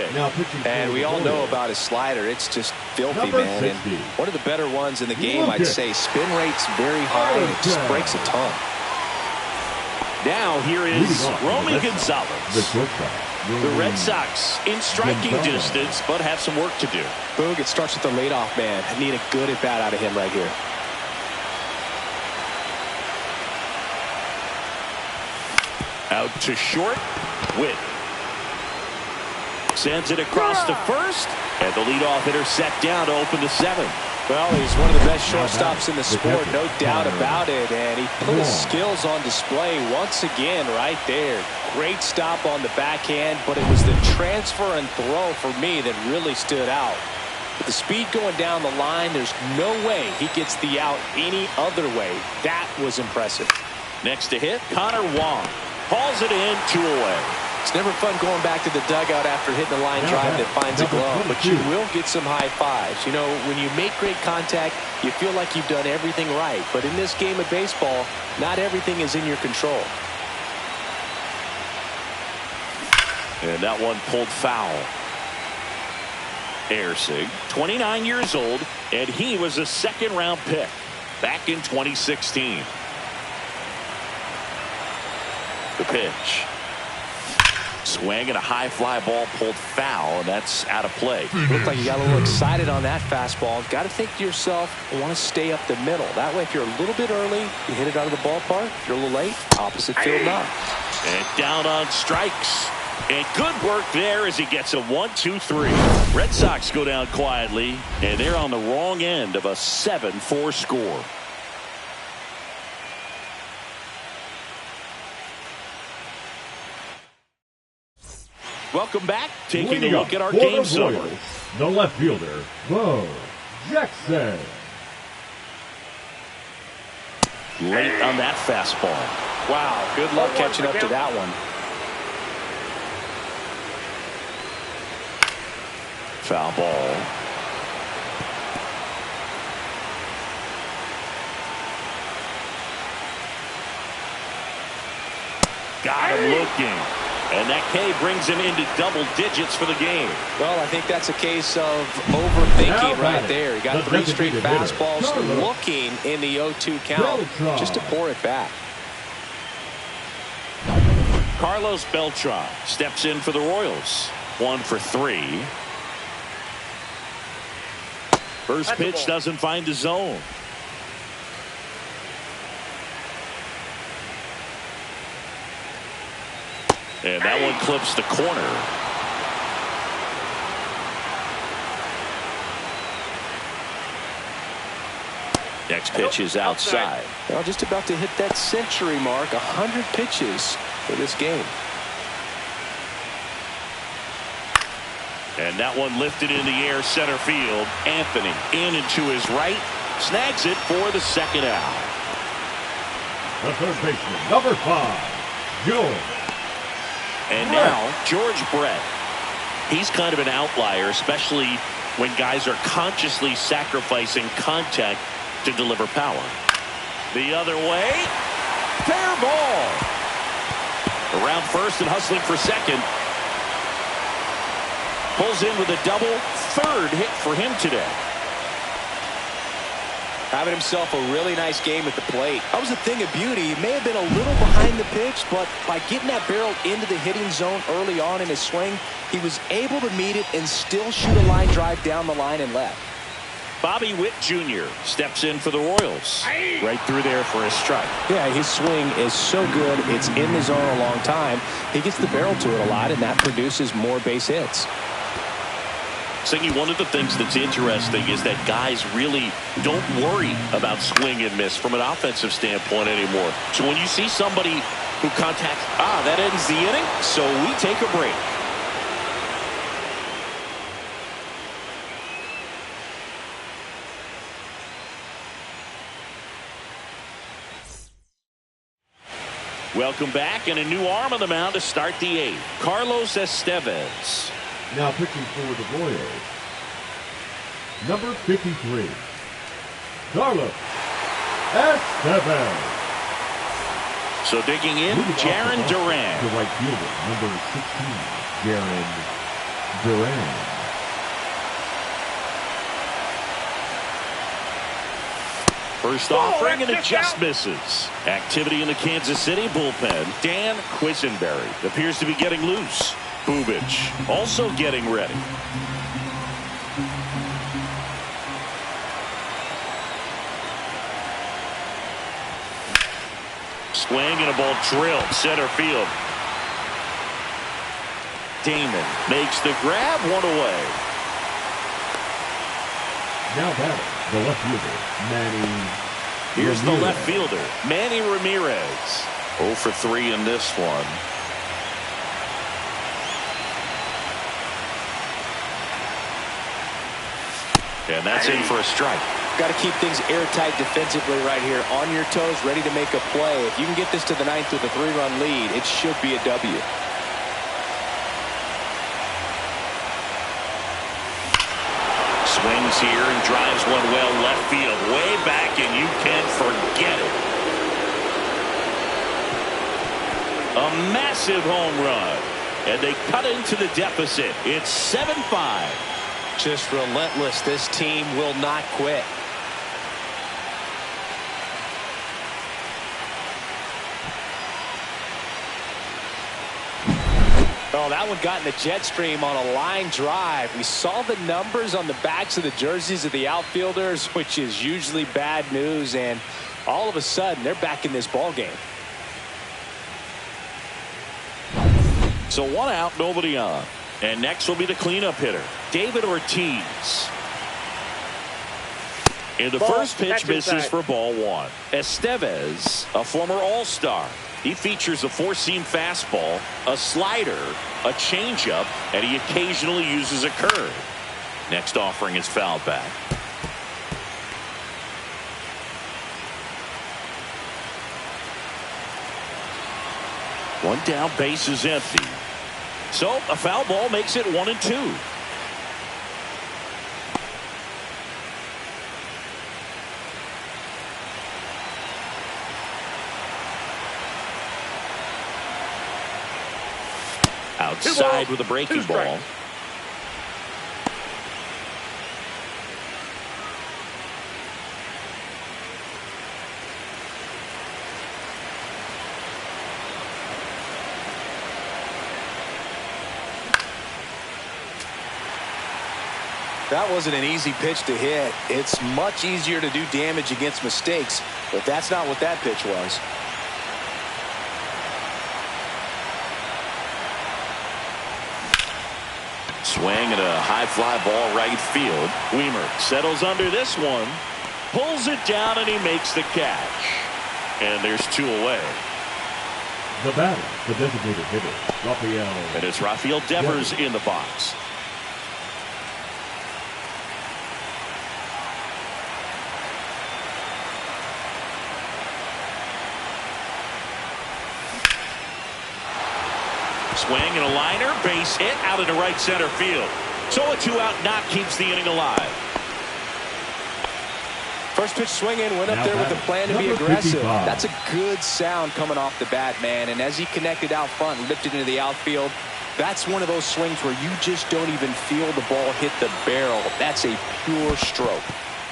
Speaker 2: And we all know about his slider. It's just filthy, man. And one of the better ones in the game, I'd say. Spin rate's very high, and it just breaks a ton.
Speaker 1: Now here is Romy Gonzalez. The Red Sox in striking distance, but have some work to do.
Speaker 2: Boog, it starts with the leadoff man. I need a good at-bat out of him right here.
Speaker 1: Out to short. Witt sends it across to first, and the leadoff hitter set down to open the 7th.
Speaker 2: Well, he's one of the best shortstops in the sport, no doubt about it, and he put his skills on display once again right there. Great stop on the backhand, but it was the transfer and throw for me that really stood out. With the speed going down the line, there's no way he gets the out any other way. That was impressive.
Speaker 1: Next to hit, Connor Wong hauls it in, 2 away.
Speaker 2: It's never fun going back to the dugout after hitting a line drive that finds a glove, but you will get some high fives. You know, when you make great contact, you feel like you've done everything right. But in this game of baseball, not everything is in your control.
Speaker 1: And that one pulled foul. Ersig, 29 years old, and he was a second-round pick back in 2016. The pitch. Swing and a high fly ball pulled foul, and that's out of play.
Speaker 2: Looked like you got a little excited on that fastball. Got to think to yourself, I want to stay up the middle. That way, if you're a little bit early, you hit it out of the ballpark. If you're a little late, opposite field knock.
Speaker 1: And down on strikes. And good work there as he gets a 1-2-3. Red Sox go down quietly, and they're on the wrong end of a 7-4 score. Welcome back. Taking a look at our game summary.
Speaker 3: The left fielder, Bo Jackson.
Speaker 1: Late on that fastball.
Speaker 2: Wow, good luck catching up to that one.
Speaker 1: Foul ball. Got him looking. And that K brings him into double digits for the game.
Speaker 2: Well, I think that's a case of overthinking right there. He got 3 straight fastballs looking in the 0-2 count just to pour it back.
Speaker 1: Carlos Beltran steps in for the Royals. 1 for 3. First pitch doesn't find the zone. And that one clips the corner. Next pitch is outside.
Speaker 2: Well, just about to hit that century mark. 100 pitches for this game.
Speaker 1: And that one lifted in the air center field. Anthony in and to his right. Snags it for the second out.
Speaker 3: The third baseman, number 5, George.
Speaker 1: And now George Brett. He's kind of an outlier, especially when guys are consciously sacrificing contact to deliver power. The other way. Fair ball. Around first and hustling for second. Pulls in with a double. Third hit for him today.
Speaker 2: Having himself a really nice game at the plate. That was a thing of beauty. He may have been a little behind the pitch, but by getting that barrel into the hitting zone early on in his swing, he was able to meet it and still shoot a line drive down the line and left.
Speaker 1: Bobby Witt Jr. steps in for the Royals. Right through there for a strike.
Speaker 2: Yeah, his swing is so good. It's in the zone a long time. He gets the barrel to it a lot, and that produces more base hits.
Speaker 1: Singy, one of the things that's interesting is that guys really don't worry about swing and miss from an offensive standpoint anymore. So when you see somebody who contacts, that ends the inning, so we take a break. Welcome back, and a new arm on the mound to start the 8th. Carlos Estevez.
Speaker 3: Now pitching for the Royals, number 53, Carlos Estevez.
Speaker 1: So digging in, Jaron Duran.
Speaker 3: The right fielder, number 16, Jaron Duran.
Speaker 1: First offering and it just misses. Activity in the Kansas City bullpen. Dan Quisenberry appears to be getting loose. Bubich also getting ready. Swing and a ball drilled center field. Damon makes the grab, 1 away.
Speaker 3: Now batting, the left fielder, Manny.
Speaker 1: Here's Ramirez. The left fielder, Manny Ramirez. 0 for 3 in this one. And that's in for a strike.
Speaker 2: Got to keep things airtight defensively right here. On your toes, ready to make a play. If you can get this to the 9th with a 3-run lead, it should be a W.
Speaker 1: Swings here and drives one well left field. Way back, and you can forget it. A massive home run. And they cut into the deficit. It's 7-5.
Speaker 2: Just relentless. This team will not quit. Oh, that one got in the jet stream on a line drive. We saw the numbers on the backs of the jerseys of the outfielders, which is usually bad news, and all of a sudden they're back in this ball game.
Speaker 1: So 1 out, nobody on. And next will be the cleanup hitter, David Ortiz. And the first pitch misses for ball 1. Estevez, a former All-Star. He features a 4-seam fastball, a slider, a changeup, and he occasionally uses a curve. Next offering is fouled back. One down, base is empty. So a foul ball makes it 1-2. Outside with a breaking ball.
Speaker 2: That wasn't an easy pitch to hit. It's much easier to do damage against mistakes, but that's not what that pitch was.
Speaker 1: Swing and a high fly ball right field. Weimer settles under this one, pulls it down, and he makes the catch. And there's 2 away.
Speaker 3: The batter, the designated hitter, Rafael.
Speaker 1: And it's Rafael Devers in the box. Swing and a liner, base hit out into right center field. So a 2-out knock keeps the inning alive.
Speaker 2: First pitch swinging, went up there with the plan to be aggressive. That's a good sound coming off the bat, man. And as he connected out front and lifted into the outfield, that's one of those swings where you just don't even feel the ball hit the barrel. That's a pure stroke.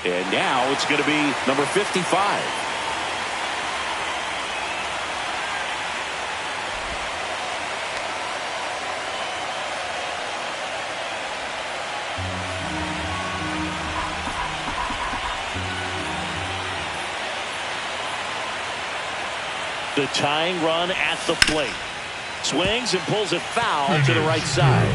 Speaker 1: And now it's going to be number 55. The tying run at the plate. Swings and pulls it foul to the right side.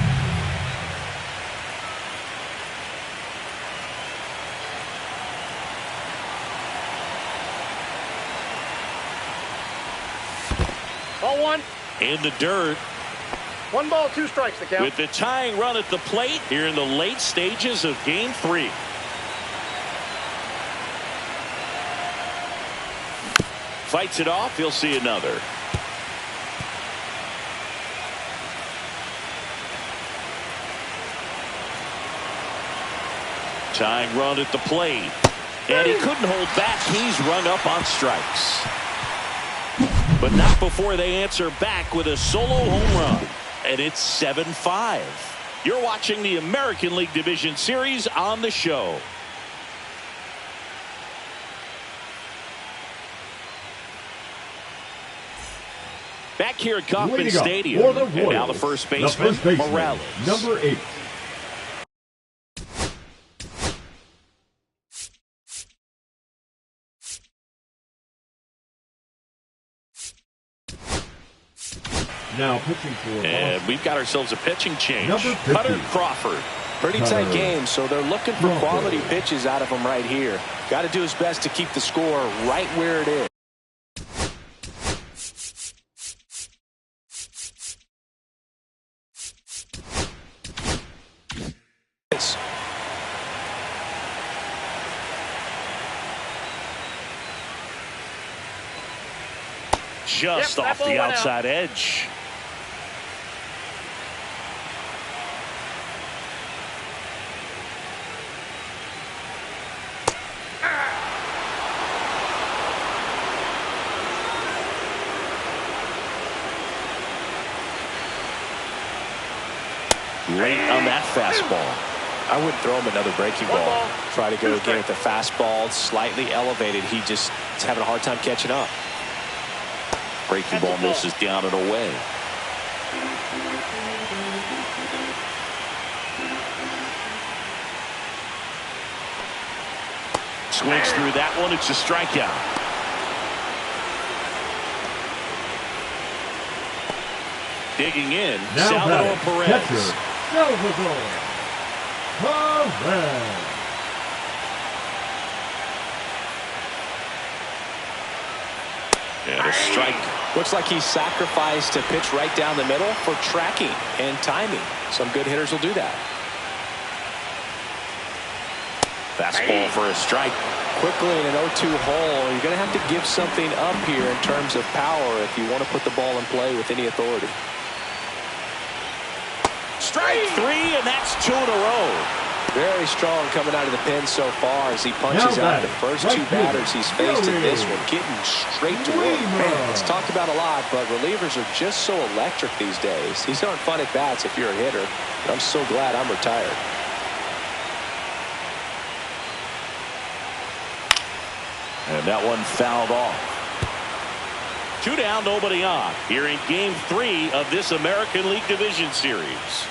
Speaker 4: Ball 1.
Speaker 1: In the dirt.
Speaker 4: 1 ball, 2 strikes, the count.
Speaker 1: With the tying run at the plate here in the late stages of Game 3. Fights it off. He'll see another. Tying run at the plate. And he couldn't hold back. He's rung up on strikes. But not before they answer back with a solo home run. And it's 7-5. You're watching the American League Division Series on the show. Back here at Kauffman Stadium, and now the first baseman, Morales.
Speaker 3: Number 8. Now pitching for
Speaker 1: and we've got ourselves a pitching change.
Speaker 3: Number 50.
Speaker 1: Cutter Crawford.
Speaker 2: Pretty tight game, so they're looking for quality pitches out of him right here. Got to do his best to keep the score right where it is.
Speaker 1: Just off the outside edge. Late on that fastball.
Speaker 2: I wouldn't throw him another breaking
Speaker 4: One
Speaker 2: ball.
Speaker 4: ball,
Speaker 2: Try to go
Speaker 4: two
Speaker 2: again with the fastball, slightly elevated. He just is having a hard time catching up.
Speaker 1: Breaking ball misses down and away. Swings through that one. It's a strikeout. Digging in,
Speaker 3: Now
Speaker 1: Salvador Perez.
Speaker 3: catcher, Salvador Perez.
Speaker 1: And a strike.
Speaker 2: Looks like he sacrificed a pitch right down the middle for tracking and timing. Some good hitters will do that.
Speaker 1: Fastball for a strike.
Speaker 2: Quickly in an 0-2 hole, you're going to have to give something up here in terms of power if you want to put the ball in play with any authority.
Speaker 1: Strike three, and that's 2 in a row.
Speaker 2: Very strong coming out of the pen so far as he punches out the first two batters he's faced in this one, getting straight to work. Man, it's talked about a lot, but relievers are just so electric these days. These aren't fun at bats if you're a hitter. I'm so glad I'm retired.
Speaker 1: And that one fouled off. 2 down, nobody on. Here in Game 3 of this American League Division Series.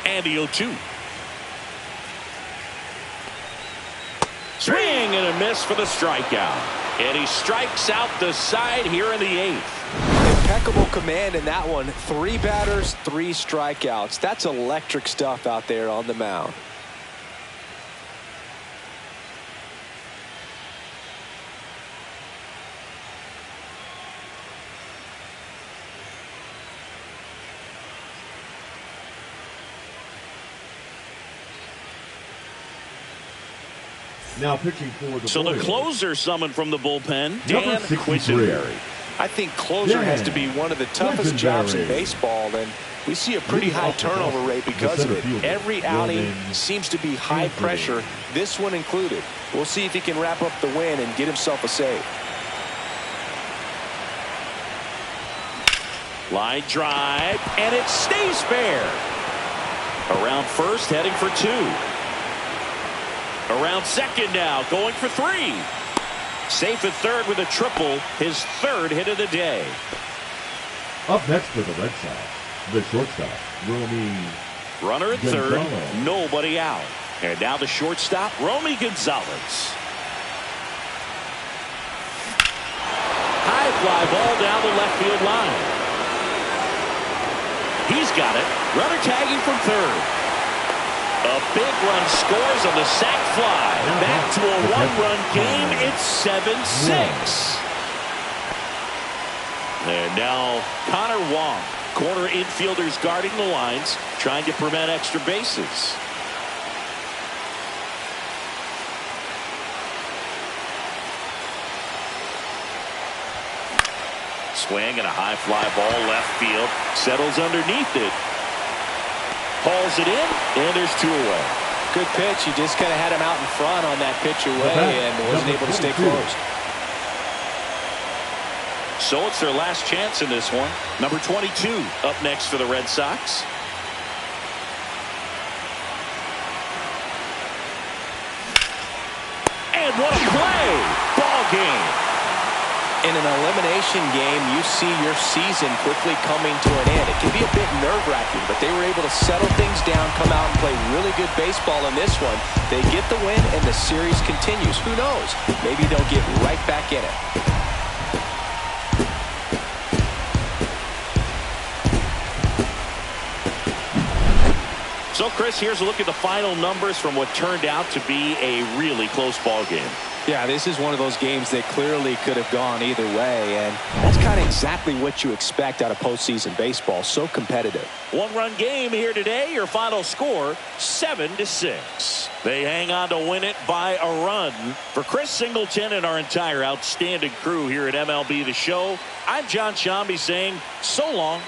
Speaker 1: And the 0-2. Swing and a miss for the strikeout. And he strikes out the side here in the 8th.
Speaker 2: Impeccable command in that one. 3 batters, 3 strikeouts. That's electric stuff out there on the mound.
Speaker 3: Now pitching for the
Speaker 1: So the
Speaker 3: Royals.
Speaker 1: closer summoned from the bullpen, Dan
Speaker 3: Number 63.
Speaker 1: Quisenberry.
Speaker 2: I think closer has to be one of the toughest jobs in baseball, and we see a pretty high turnover rate because of it. Every outing seems to be high pressure, this one included. We'll see if he can wrap up the win and get himself a save.
Speaker 1: Line drive, and it stays fair. Around first, heading for 2. Around second now, going for 3. Safe at third with a triple, his 3rd hit of the day.
Speaker 3: Up next for the Red Sox, the shortstop, Romy.
Speaker 1: Runner at third,
Speaker 3: Gonzalez.
Speaker 1: nobody out. And now the shortstop, Romy Gonzalez. High fly ball down the left field line. He's got it. Runner tagging from third. A big run scores on the sac fly. Back to a 1-run game. It's 7-6. And now Connor Wong, corner infielders guarding the lines, trying to prevent extra bases. Swing and a high fly ball left field. Settles underneath it. Hauls it in, and there's 2 away.
Speaker 2: Good pitch. He just kind of had him out in front on that pitch away and wasn't able to stay close.
Speaker 1: So it's their last chance in this one. Number 22 up next for the Red Sox. And what a play! Ball game.
Speaker 2: In an elimination game, you see your season quickly coming to an end. It can be a bit nerve-wracking, but they were able to settle things down, come out and play really good baseball in this one. They get the win, and the series continues. Who knows? Maybe they'll get right back in it.
Speaker 1: So, Chris, here's a look at the final numbers from what turned out to be a really close ball game.
Speaker 2: Yeah, this is one of those games that clearly could have gone either way, and that's kind of exactly what you expect out of postseason baseball. So competitive.
Speaker 1: 1-run game here today. Your final score, 7-6. They hang on to win it by a run. For Chris Singleton and our entire outstanding crew here at MLB The Show, I'm John Shambi saying so long